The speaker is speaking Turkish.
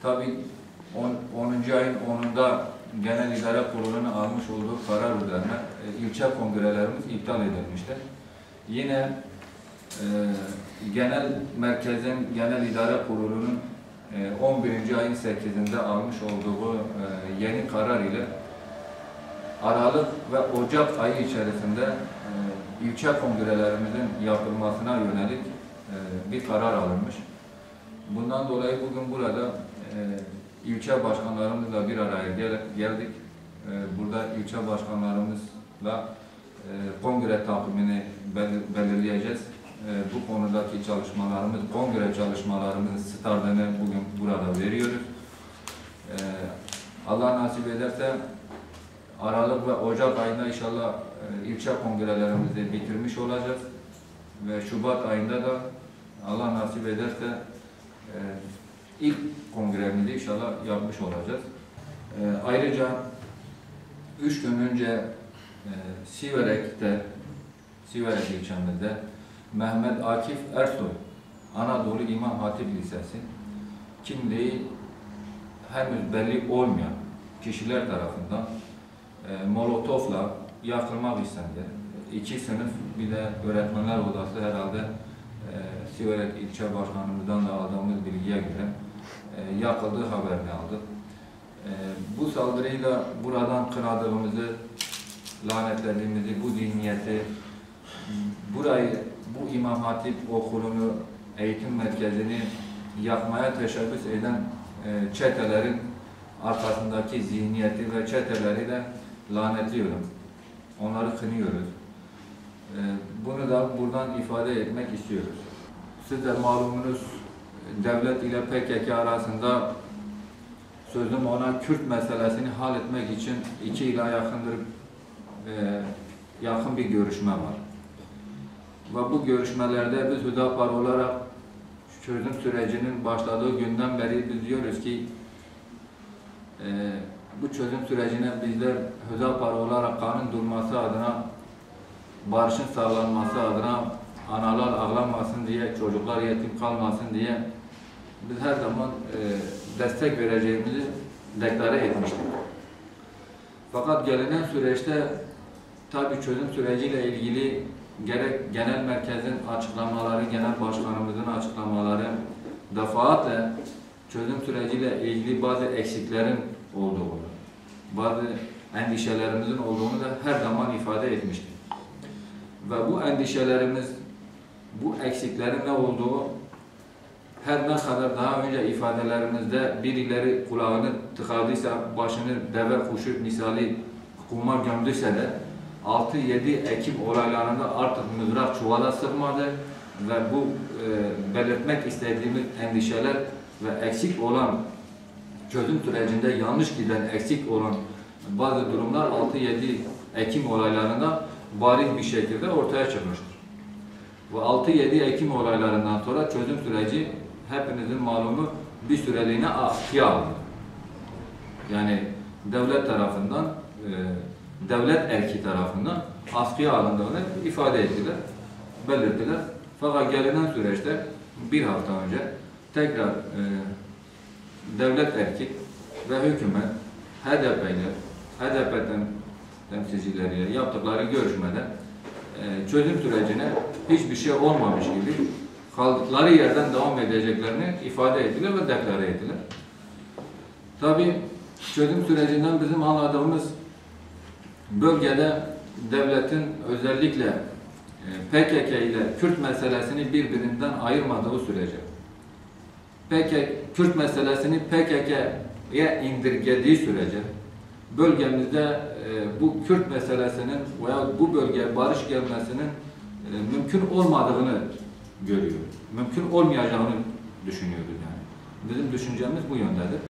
tabii 10. ayın 10'unda Genel İdare Kurulu'nun almış olduğu karar üzerine ilçe kongrelerimiz iptal edilmişti. Yine genel merkezin Genel İdare Kurulu'nun 11. ayın 8'inde almış olduğu yeni karar ile Aralık ve Ocak ayı içerisinde ilçe kongrelerimizin yapılmasına yönelik bir karar alınmış. Bundan dolayı bugün burada ilçe başkanlarımızla bir araya geldik. Burada ilçe başkanlarımızla kongre takvimini belirleyeceğiz. Bu konudaki çalışmalarımız, kongre çalışmalarımızın startını bugün burada veriyoruz. Allah nasip ederse Aralık ve Ocak ayında inşallah ilçe kongrelerimizi bitirmiş olacağız. Ve Şubat ayında da Allah nasip ederse ilk kongremizi inşallah yapmış olacağız. Ayrıca 3 gün önce Siverek ilçemizde Mehmet Akif Ersoy Anadolu İmam Hatip Lisesi kimliği henüz belli olmayan kişiler tarafından molotofla yakılmak istendi. 2 sınıf bir de öğretmenler odası herhalde Siverek ilçe başkanımızdan da aldığımız bilgiye göre yakıldığı haberini aldık. Bu saldırıyla buradan kınadığımızı, lanetlediğimizi, bu zihniyeti, bu İmam Hatip okulunu, eğitim merkezini yakmaya teşebbüs eden çetelerin arkasındaki zihniyeti ve çeteleri de lanetliyorum. Onları kınıyoruz. Bunu da buradan ifade etmek istiyoruz. Siz de malumunuz devlet ile PKK arasında sözüm ona Kürt meselesini halletmek için 2 yıla yakın bir görüşme var. Ve bu görüşmelerde biz Hüdapar olarak çözüm sürecinin başladığı günden beri biz diyoruz ki bu çözüm sürecine bizler Hüdapar olarak kanun durması adına, barışın sağlanması adına, analar ağlamasın diye, çocuklar yetim kalmasın diye biz her zaman destek vereceğimizi deklare etmiştik. Fakat gelinen süreçte tabii çözüm süreciyle ilgili gerek genel merkezin açıklamaları, genel başkanımızın açıklamaları, defaatle çözüm süreciyle ilgili bazı eksiklerin olduğunu, bazı endişelerimizin olduğunu da her zaman ifade etmiştik. Ve bu endişelerimiz, bu eksiklerin ne olduğu her ne kadar daha önce ifadelerimizde birileri kulağını tıkadıysa, başını deve kuşu misali kuma gömdüyse de 6-7 Ekim olaylarında artık mızrak çuvala sığmadı ve bu belirtmek istediğimiz endişeler ve eksik olan çözüm sürecinde yanlış giden, eksik olan bazı durumlar 6-7 Ekim olaylarında bariz bir şekilde ortaya çıkmıştır. Ve 6-7 Ekim olaylarından sonra çözüm süreci hepinizin malumu bir süreliğine askıya alındı. Yani devlet tarafından, devlet erki tarafından askıya alındığını ifade ettiler, belirttiler. Fakat gelinen süreçte bir hafta önce tekrar devlet erki ve hükümet HDP'den temsilcileriyle yaptıkları görüşmede çözüm sürecine hiçbir şey olmamış gibi kaldıkları yerden devam edeceklerini ifade ettiler ve deklare ettiler. Tabii çözüm sürecinden bizim anladığımız bölgede devletin özellikle PKK ile Kürt meselesini birbirinden ayırmadığı sürece, Kürt meselesini PKK'ya indirgediği sürece bölgemizde bu Kürt meselesinin veya bu bölgeye barış gelmesinin mümkün olmadığını görüyoruz. Mümkün olmayacağını düşünüyoruz yani. Bizim düşüncemiz bu yöndedir.